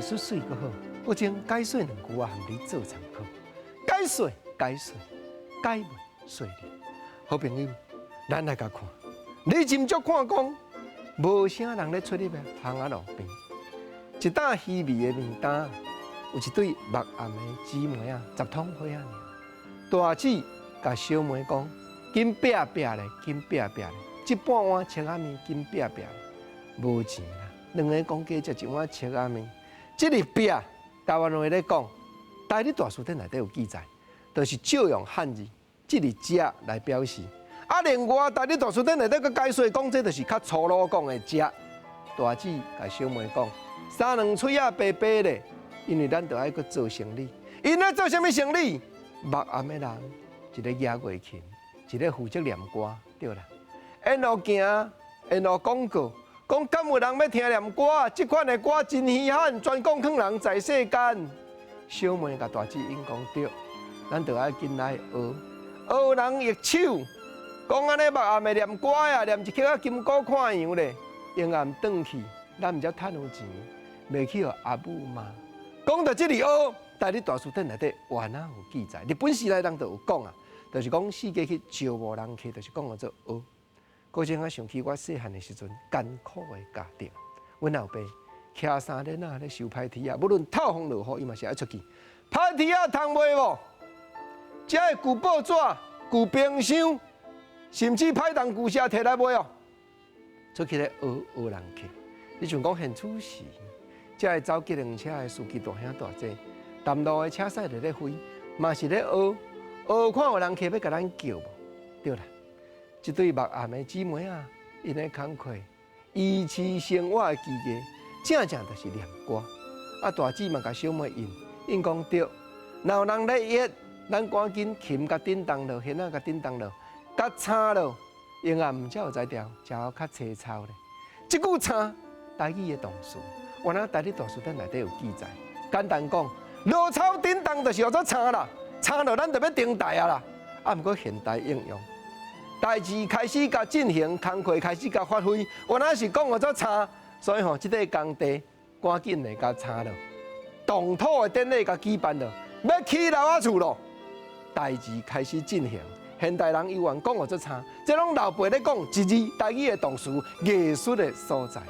术水阁好，我将解说2句话，和你做参考。解说，解袂说你。好朋友，咱来甲看，你斟酌看讲，无啥人咧出入巷仔路边，一担稀微的面单，有一对目暗的姊妹啊，10桶花啊尔。大姊甲小妹讲，紧拼拼咧，紧拼拼咧，这半碗切仔面紧拼拼咧，无钱啦。2个讲加食一碗切仔面，这个拼，台湾话咧讲，台语大词典内底有记载，就是照用汉字这个“食”来表示。啊，另外台语大词典内底佮解说讲，这就是较粗鲁讲的“食”。大姊甲小妹讲，3两嘴啊白白咧，因为咱着爱佮做生意。因咧做啥物生意？目暗的人，一个野月琴，一个负责念歌，对啦。沿路行，沿路广告，讲敢有人要听念歌？这款的歌真稀罕，专讲劝人在世间。小妹甲大姊应讲对，咱着爱紧来学，学人益手。讲安尼目暗的念歌呀，念一曲啊金鼓看样咧，阴暗转去，咱毋则趁有钱，袂去互阿母骂。讲到这里学。台语大词典内底原来有记载，日本时代人就有讲啊，就是讲世界去招募人客，就是讲做学。嗰阵我想起我细汉的时阵艰苦的家庭，阮老爸徛3年啊咧收歹铁啊，无论透风落雨，伊嘛是爱出去。歹铁啊，通卖无？遮个旧报纸、旧冰箱，甚至歹当旧车摕来卖哦。出去咧学人客，你像讲现处时，遮个走机动车的司机大兄大姐。淡路的车驶咧飞，嘛是咧学看有人客要甲咱叫无？对啦，一对目暗的姊妹啊，因咧工课维持生活的基业，正就是念歌。啊，大姊嘛甲小妹应讲对，若有人咧约，咱赶紧琴甲叮当落，弦仔甲叮当落，甲叉落，阴暗才有才调，才有较青草咧。即句叉，台语的动词，原来台语大词典内底有记载。简单讲。落草叮当就是叫做叉啦，叉落咱就要顶台啊啦。啊，毋过现代应用，代志开始甲进行，工课开始甲发挥，原来是讲叫做叉，所以吼，即个工地赶紧来甲叉落，动土的典礼甲举办了，要起楼啊厝咯。代志开始进行，现代人依然讲叫做叉，这拢老辈咧讲一字台语的动词，艺术的所在。